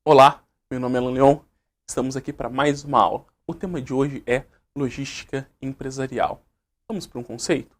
Olá, meu nome é Alan Leon, estamos aqui para mais uma aula. O tema de hoje é logística empresarial. Vamos para um conceito?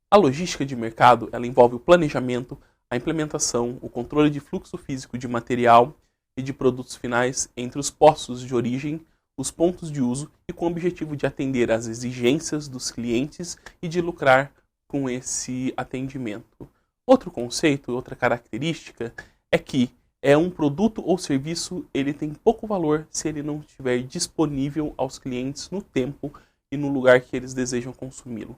A logística de mercado ela envolve o planejamento, a implementação, o controle de fluxo físico de material e de produtos finais entre os postos de origem, os pontos de uso e com o objetivo de atender às exigências dos clientes e de lucrar com esse atendimento. Outro conceito, outra característica é que um produto ou serviço, ele tem pouco valor se ele não estiver disponível aos clientes no tempo e no lugar que eles desejam consumi-lo.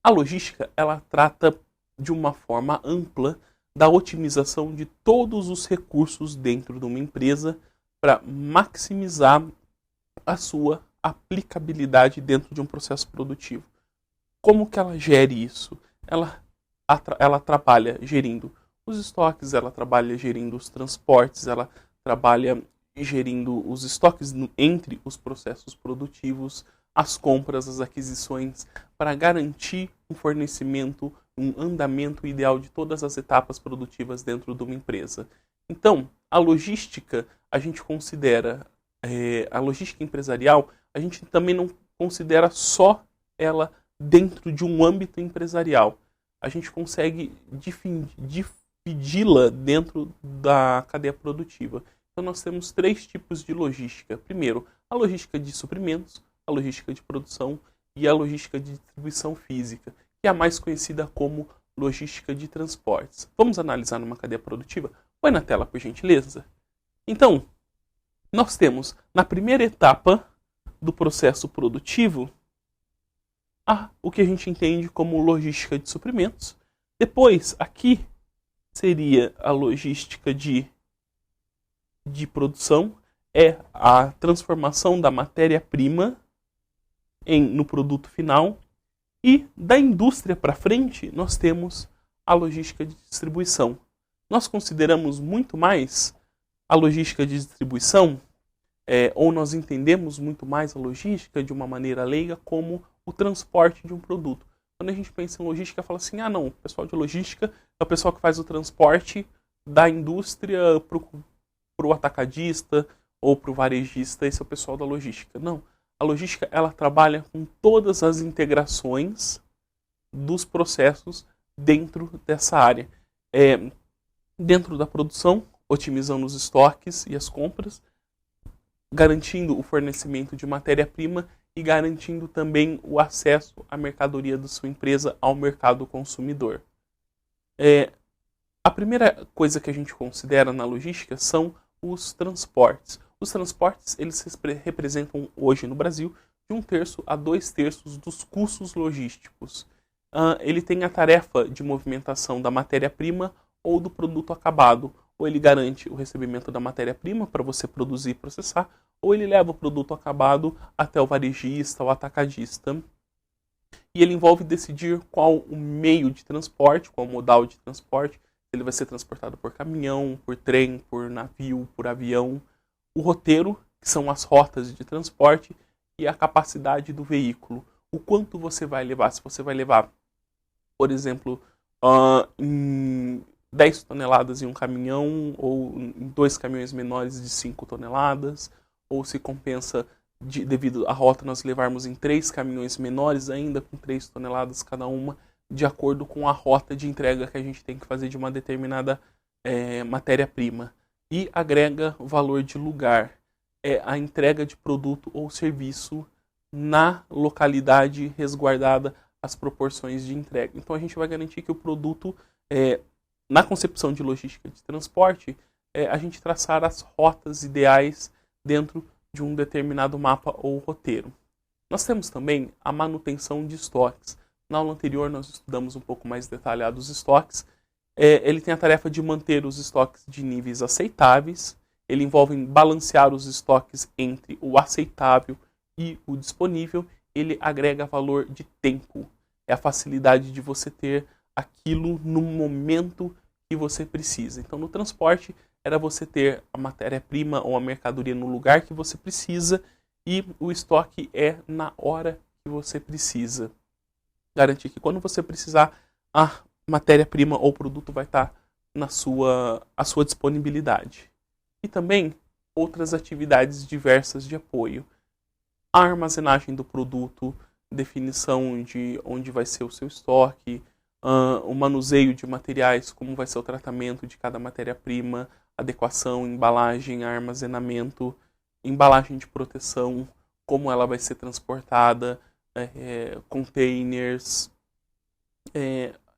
A logística, ela trata de uma forma ampla da otimização de todos os recursos dentro de uma empresa para maximizar a sua aplicabilidade dentro de um processo produtivo. Como que ela gere isso? Ela trabalha gerindo os estoques, ela trabalha gerindo os transportes, ela trabalha gerindo os estoques entre os processos produtivos, as compras, as aquisições, para garantir um fornecimento, um andamento ideal de todas as etapas produtivas dentro de uma empresa. Então, a logística, a gente considera, a logística empresarial, a gente também não considera só ela dentro de um âmbito empresarial. A gente consegue dividi-la dentro da cadeia produtiva. Então nós temos três tipos de logística. Primeiro, a logística de suprimentos, a logística de produção e a logística de distribuição física, que é a mais conhecida como logística de transportes. Vamos analisar numa cadeia produtiva? Põe na tela, por gentileza. Então, nós temos na primeira etapa do processo produtivo o que a gente entende como logística de suprimentos. Depois, aqui seria a logística de produção, é a transformação da matéria-prima no produto final. E da indústria para frente, nós temos a logística de distribuição. Nós consideramos muito mais a logística de distribuição, ou nós entendemos muito mais a logística de uma maneira leiga como o transporte de um produto. Quando a gente pensa em logística, fala assim, não, o pessoal de logística é o pessoal que faz o transporte da indústria para o atacadista ou para o varejista, esse é o pessoal da logística. Não, a logística ela trabalha com todas as integrações dos processos dentro dessa área. Dentro da produção, otimizando os estoques e as compras, garantindo o fornecimento de matéria-prima e garantindo também o acesso à mercadoria da sua empresa ao mercado consumidor. A primeira coisa que a gente considera na logística são os transportes. Os transportes eles representam hoje no Brasil de 1/3 a 2/3 dos custos logísticos. Ele tem a tarefa de movimentação da matéria-prima ou do produto acabado. Ou ele garante o recebimento da matéria-prima para você produzir e processar, ou ele leva o produto acabado até o varejista ou atacadista. E ele envolve decidir qual o meio de transporte, qual o modal de transporte. Ele vai ser transportado por caminhão, por trem, por navio, por avião. O roteiro, que são as rotas de transporte, e a capacidade do veículo. O quanto você vai levar. Se você vai levar, por exemplo, 10 toneladas em um caminhão, ou em 2 caminhões menores de 5 toneladas, ou se compensa, devido à rota, nós levarmos em 3 caminhões menores ainda, com 3 toneladas cada uma, de acordo com a rota de entrega que a gente tem que fazer de uma determinada matéria-prima. E agrega valor de lugar, a entrega de produto ou serviço na localidade resguardada as proporções de entrega. Então a gente vai garantir que o produto, na concepção de logística de transporte, a gente traçar as rotas ideais dentro de um determinado mapa ou roteiro. Nós temos também a manutenção de estoques. Na aula anterior nós estudamos um pouco mais detalhado os estoques. Ele tem a tarefa de manter os estoques de níveis aceitáveis. Ele envolve balancear os estoques entre o aceitável e o disponível. Ele agrega valor de tempo. É a facilidade de você ter aquilo no momento que você precisa. Então, no transporte, era você ter a matéria-prima ou a mercadoria no lugar que você precisa, e o estoque é na hora que você precisa. Garantir que quando você precisar, a matéria-prima ou produto vai estar à sua disponibilidade. E também outras atividades diversas de apoio. A armazenagem do produto, definição de onde vai ser o seu estoque, o manuseio de materiais, como vai ser o tratamento de cada matéria-prima, adequação, embalagem, armazenamento, embalagem de proteção, como ela vai ser transportada, containers,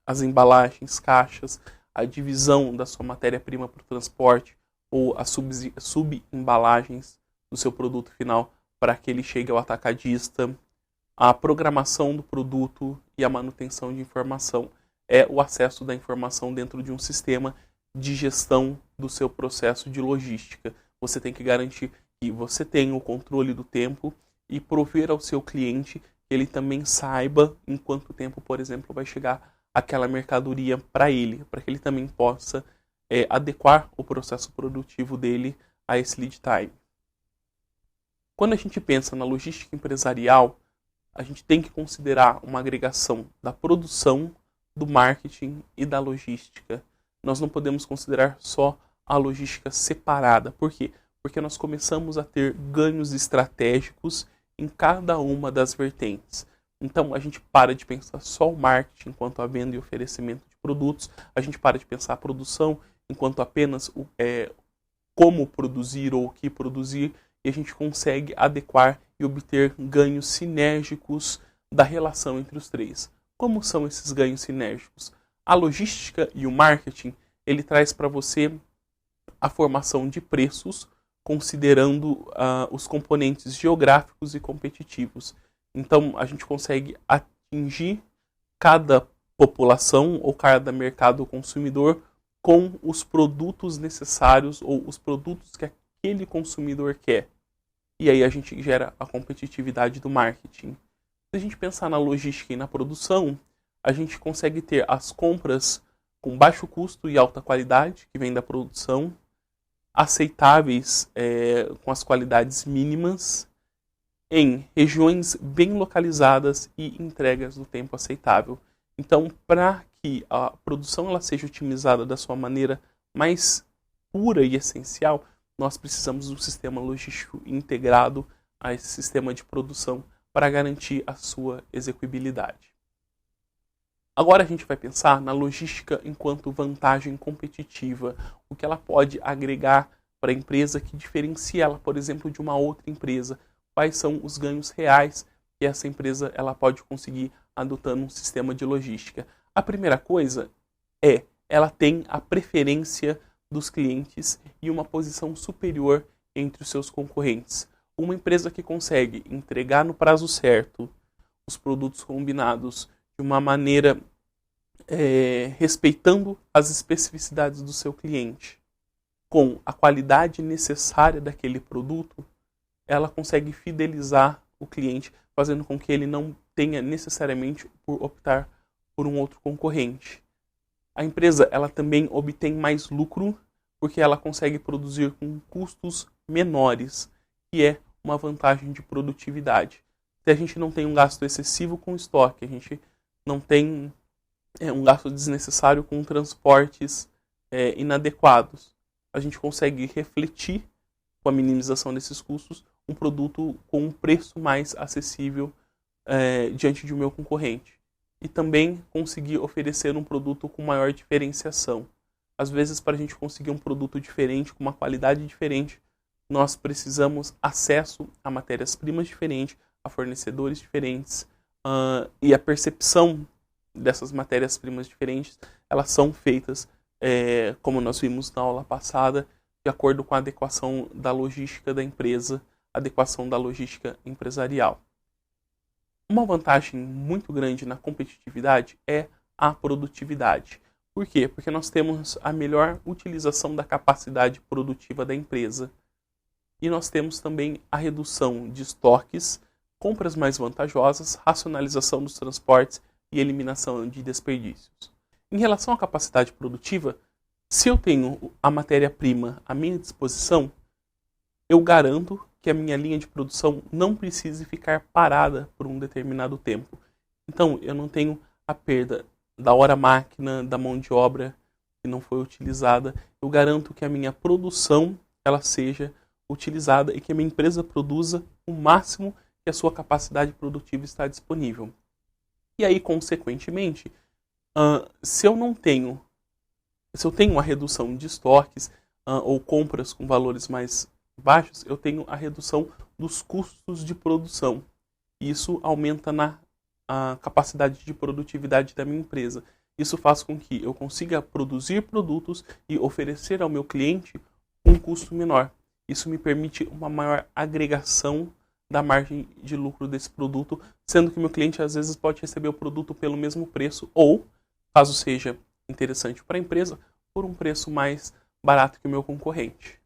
as embalagens, caixas, a divisão da sua matéria-prima para o transporte ou as subembalagens do seu produto final para que ele chegue ao atacadista, a programação do produto e a manutenção de informação. É o acesso da informação dentro de um sistema de gestão do seu processo de logística. Você tem que garantir que você tenha o controle do tempo e prover ao seu cliente que ele também saiba em quanto tempo, por exemplo, vai chegar aquela mercadoria para ele, para que ele também possa adequar o processo produtivo dele a esse lead time. Quando a gente pensa na logística empresarial, a gente tem que considerar uma agregação da produção, do marketing e da logística. Nós não podemos considerar só a logística separada. Por quê? Porque nós começamos a ter ganhos estratégicos em cada uma das vertentes. Então, a gente para de pensar só o marketing enquanto a venda e oferecimento de produtos, a gente para de pensar a produção enquanto apenas como produzir ou o que produzir, e a gente consegue adequar e obter ganhos sinérgicos da relação entre os três. Como são esses ganhos sinérgicos? A logística e o marketing, ele traz para você a formação de preços, considerando os componentes geográficos e competitivos. Então, a gente consegue atingir cada população ou cada mercado consumidor com os produtos necessários ou os produtos que aquele consumidor quer. E aí a gente gera a competitividade do marketing. Se a gente pensar na logística e na produção, a gente consegue ter as compras com baixo custo e alta qualidade, que vem da produção, aceitáveis com as qualidades mínimas, em regiões bem localizadas e entregas no tempo aceitável. Então, para que a produção ela seja otimizada da sua maneira mais pura e essencial, nós precisamos de um sistema logístico integrado a esse sistema de produção para garantir a sua execuibilidade. Agora a gente vai pensar na logística enquanto vantagem competitiva, o que ela pode agregar para a empresa que diferencia ela, por exemplo, de uma outra empresa. Quais são os ganhos reais que essa empresa ela pode conseguir adotando um sistema de logística? A primeira coisa ela tem a preferência dos clientes e uma posição superior entre os seus concorrentes. Uma empresa que consegue entregar no prazo certo os produtos combinados de uma maneira respeitando as especificidades do seu cliente, com a qualidade necessária daquele produto, ela consegue fidelizar o cliente, fazendo com que ele não tenha necessariamente por optar por um outro concorrente. A empresa ela também obtém mais lucro porque ela consegue produzir com custos menores, que é uma vantagem de produtividade. Se a gente não tem um gasto excessivo com estoque, a gente não tem um gasto desnecessário com transportes inadequados, a gente consegue refletir, com a minimização desses custos, um produto com um preço mais acessível diante de um meu concorrente. E também conseguir oferecer um produto com maior diferenciação. Às vezes, para a gente conseguir um produto diferente, com uma qualidade diferente, nós precisamos acesso a matérias-primas diferentes, a fornecedores diferentes, e a percepção dessas matérias-primas diferentes, elas são feitas, como nós vimos na aula passada, de acordo com a adequação da logística da empresa, adequação da logística empresarial. Uma vantagem muito grande na competitividade é a produtividade. Por quê? Porque nós temos a melhor utilização da capacidade produtiva da empresa. E nós temos também a redução de estoques, compras mais vantajosas, racionalização dos transportes e eliminação de desperdícios. Em relação à capacidade produtiva, se eu tenho a matéria-prima à minha disposição, eu garanto que a minha linha de produção não precise ficar parada por um determinado tempo. Então, eu não tenho a perda da hora-máquina, da mão de obra que não foi utilizada. Eu garanto que a minha produção ela seja utilizada e que a minha empresa produza o máximo que a sua capacidade produtiva está disponível. E aí, consequentemente, se eu tenho a redução de estoques ou compras com valores mais baixos, eu tenho a redução dos custos de produção. Isso aumenta a capacidade de produtividade da minha empresa. Isso faz com que eu consiga produzir produtos e oferecer ao meu cliente um custo menor. Isso me permite uma maior agregação da margem de lucro desse produto, sendo que o meu cliente às vezes pode receber o produto pelo mesmo preço ou, caso seja interessante para a empresa, por um preço mais barato que o meu concorrente.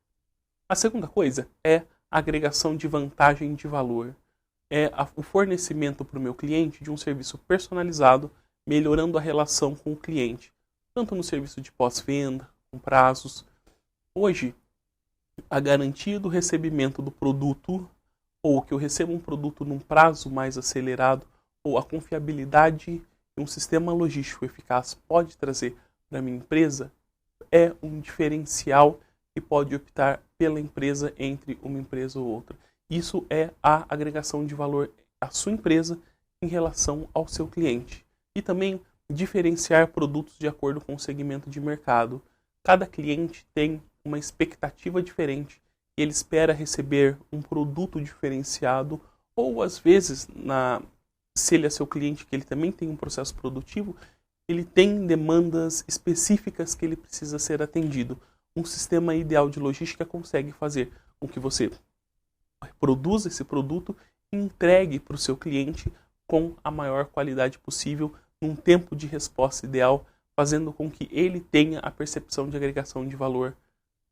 A segunda coisa é a agregação de vantagem de valor. É o fornecimento para o meu cliente de um serviço personalizado, melhorando a relação com o cliente, tanto no serviço de pós-venda, com prazos. Hoje, a garantia do recebimento do produto, ou que eu receba um produto num prazo mais acelerado, ou a confiabilidade que um sistema logístico eficaz pode trazer para a minha empresa, é um diferencial que pode optar pela empresa entre uma empresa ou outra. Isso é a agregação de valor à sua empresa em relação ao seu cliente. E também diferenciar produtos de acordo com o segmento de mercado. Cada cliente tem uma expectativa diferente e ele espera receber um produto diferenciado ou, às vezes, se ele é seu cliente, que ele também tem um processo produtivo, ele tem demandas específicas que ele precisa ser atendido. Um sistema ideal de logística consegue fazer com que você produza esse produto e entregue para o seu cliente com a maior qualidade possível, num tempo de resposta ideal, fazendo com que ele tenha a percepção de agregação de valor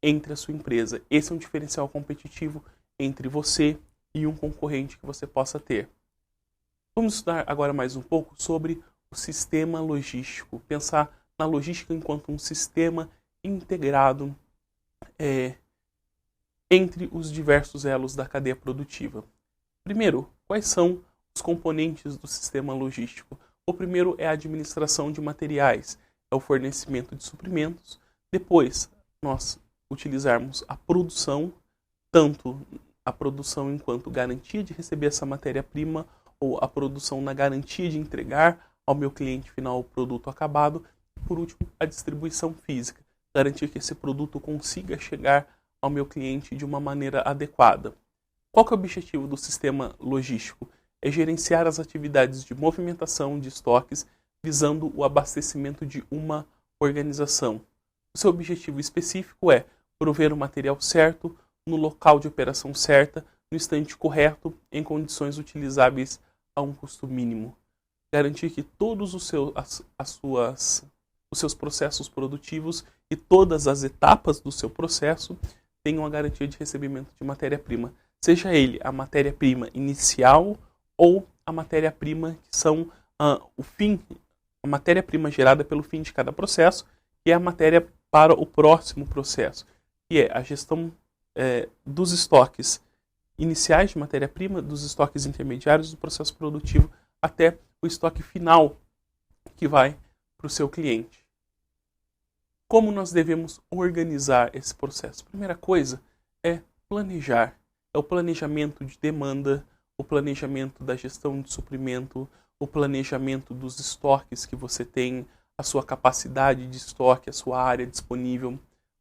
entre a sua empresa. Esse é um diferencial competitivo entre você e um concorrente que você possa ter. Vamos estudar agora mais um pouco sobre o sistema logístico. Pensar na logística enquanto um sistema integrado entre os diversos elos da cadeia produtiva. Primeiro, quais são os componentes do sistema logístico? O primeiro é a administração de materiais, é o fornecimento de suprimentos. Depois, nós utilizarmos a produção, tanto a produção enquanto garantia de receber essa matéria-prima, ou a produção na garantia de entregar ao meu cliente final o produto acabado. E, por último, a distribuição física, garantir que esse produto consiga chegar ao meu cliente de uma maneira adequada. Qual que é o objetivo do sistema logístico? É gerenciar as atividades de movimentação de estoques, visando o abastecimento de uma organização. O seu objetivo específico é prover o material certo, no local de operação certa, no instante correto, em condições utilizáveis a um custo mínimo. Garantir que todos os seus processos produtivos e todas as etapas do seu processo tenham a garantia de recebimento de matéria-prima. Seja ele a matéria-prima inicial ou a matéria-prima que são a matéria-prima gerada pelo fim de cada processo, que é a matéria para o próximo processo, que é a gestão dos estoques iniciais de matéria-prima, dos estoques intermediários do processo produtivo, até o estoque final que vai para o seu cliente. Como nós devemos organizar esse processo? Primeira coisa é planejar. É o planejamento de demanda, o planejamento da gestão de suprimento, o planejamento dos estoques que você tem, a sua capacidade de estoque, a sua área disponível.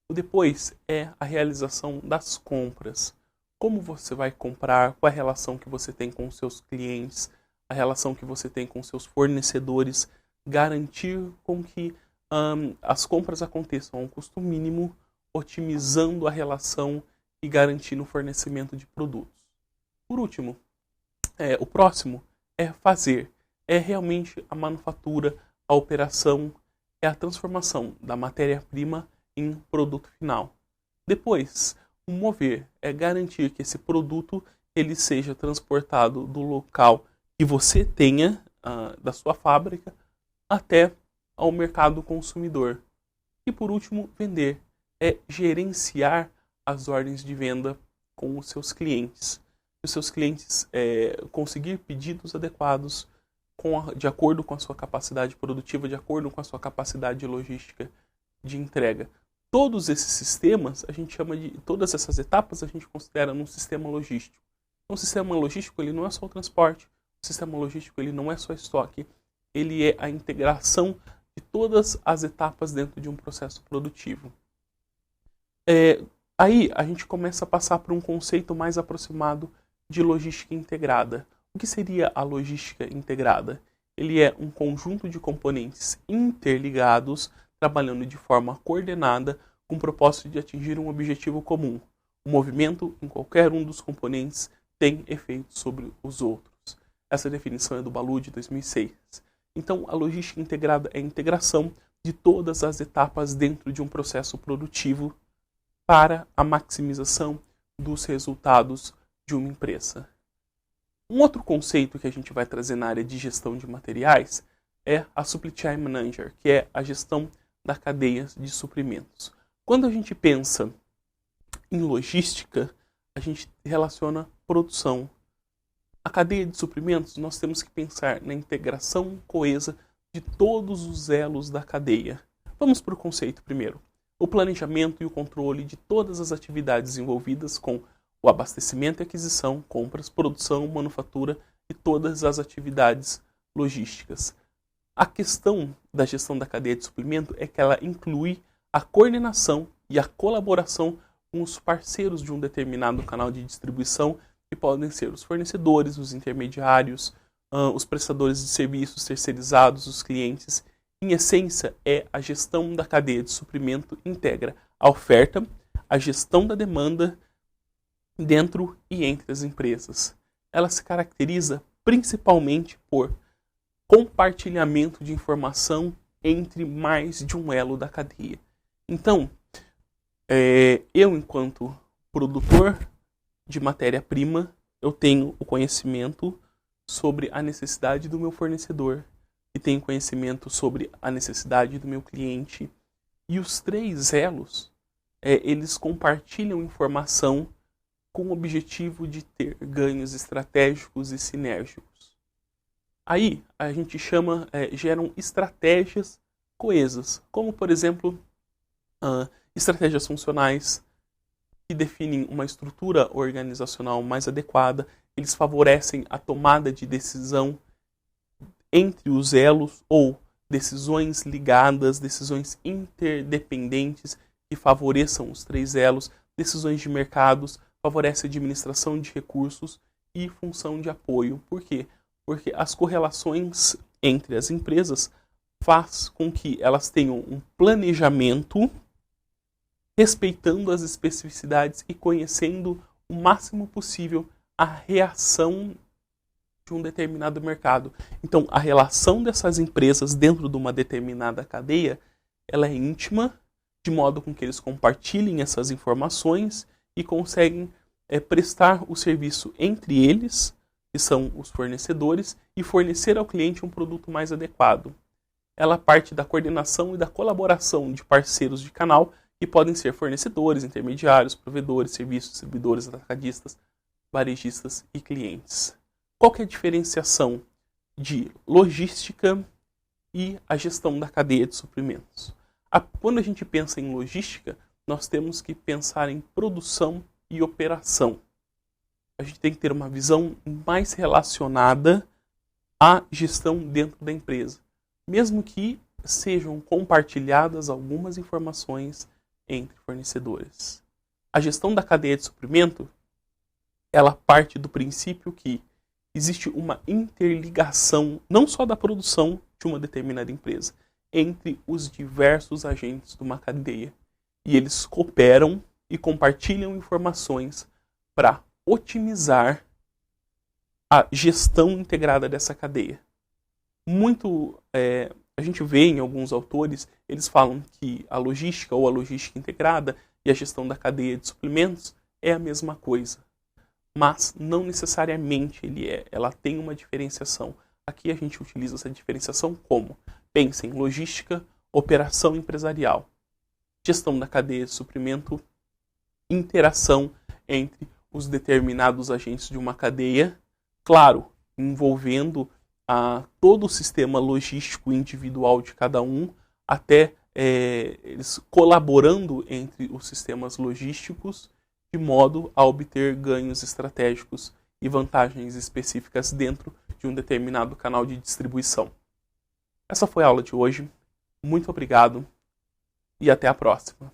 O depois é a realização das compras. Como você vai comprar, qual é a relação que você tem com os seus clientes, a relação que você tem com os seus fornecedores, garantir com que as compras aconteçam a um custo mínimo, otimizando a relação e garantindo o fornecimento de produtos. Por último, o próximo é fazer. É realmente a manufatura, a operação, é a transformação da matéria-prima em produto final. Depois, o mover é garantir que esse produto ele seja transportado do local que você tenha, da sua fábrica, até ao mercado consumidor. E por último, vender é gerenciar as ordens de venda com os seus clientes. Os seus clientes conseguir pedidos adequados de acordo com a sua capacidade produtiva, de acordo com a sua capacidade logística de entrega. Todos esses sistemas, a gente chama de, todas essas etapas a gente considera num sistema logístico. Um sistema logístico, ele não é só o transporte, o sistema logístico, ele não é só estoque, ele é a integração de todas as etapas dentro de um processo produtivo. Aí a gente começa a passar por um conceito mais aproximado de logística integrada. O que seria a logística integrada? Ele é um conjunto de componentes interligados, trabalhando de forma coordenada, com o propósito de atingir um objetivo comum. O movimento em qualquer um dos componentes tem efeito sobre os outros. Essa definição é do Balud, de 2006. Então, a logística integrada é a integração de todas as etapas dentro de um processo produtivo para a maximização dos resultados de uma empresa. Um outro conceito que a gente vai trazer na área de gestão de materiais é a Supply Chain Manager, que é a gestão da cadeia de suprimentos. Quando a gente pensa em logística, a gente relaciona produção. A cadeia de suprimentos, nós temos que pensar na integração coesa de todos os elos da cadeia. Vamos para o conceito primeiro. O planejamento e o controle de todas as atividades envolvidas com o abastecimento e aquisição, compras, produção, manufatura e todas as atividades logísticas. A questão da gestão da cadeia de suprimento é que ela inclui a coordenação e a colaboração com os parceiros de um determinado canal de distribuição, que podem ser os fornecedores, os intermediários, os prestadores de serviços terceirizados, os clientes. Em essência, é a gestão da cadeia de suprimento integra a oferta, a gestão da demanda dentro e entre as empresas. Ela se caracteriza principalmente por compartilhamento de informação entre mais de um elo da cadeia. Então, eu, enquanto produtor de matéria-prima, eu tenho o conhecimento sobre a necessidade do meu fornecedor e tenho conhecimento sobre a necessidade do meu cliente. E os três elos, eles compartilham informação com o objetivo de ter ganhos estratégicos e sinérgicos. Aí a gente geram estratégias coesas, como por exemplo, estratégias funcionais que definem uma estrutura organizacional mais adequada. Eles favorecem a tomada de decisão entre os elos ou decisões ligadas, decisões interdependentes que favoreçam os três elos, decisões de mercados, favorece a administração de recursos e função de apoio. Por quê? Porque as correlações entre as empresas faz com que elas tenham um planejamento respeitando as especificidades e conhecendo o máximo possível a reação de um determinado mercado. Então, a relação dessas empresas dentro de uma determinada cadeia, ela é íntima, de modo com que eles compartilhem essas informações e conseguem prestar o serviço entre eles, que são os fornecedores, e fornecer ao cliente um produto mais adequado. Ela parte da coordenação e da colaboração de parceiros de canal, que podem ser fornecedores, intermediários, provedores, serviços, distribuidores, atacadistas, varejistas e clientes. Qual que é a diferenciação de logística e a gestão da cadeia de suprimentos? Quando a gente pensa em logística, nós temos que pensar em produção e operação. A gente tem que ter uma visão mais relacionada à gestão dentro da empresa, mesmo que sejam compartilhadas algumas informações entre fornecedores. A gestão da cadeia de suprimento, ela parte do princípio que existe uma interligação, não só da produção de uma determinada empresa, entre os diversos agentes de uma cadeia. E eles cooperam e compartilham informações para otimizar a gestão integrada dessa cadeia. A gente vê em alguns autores, eles falam que a logística ou a logística integrada e a gestão da cadeia de suprimentos é a mesma coisa. Mas não necessariamente ela tem uma diferenciação. Aqui a gente utiliza essa diferenciação como? Pensa em logística, operação empresarial, gestão da cadeia de suprimento, interação entre os determinados agentes de uma cadeia, claro, envolvendo todo o sistema logístico individual de cada um, até eles colaborando entre os sistemas logísticos de modo a obter ganhos estratégicos e vantagens específicas dentro de um determinado canal de distribuição. Essa foi a aula de hoje. Muito obrigado e até a próxima.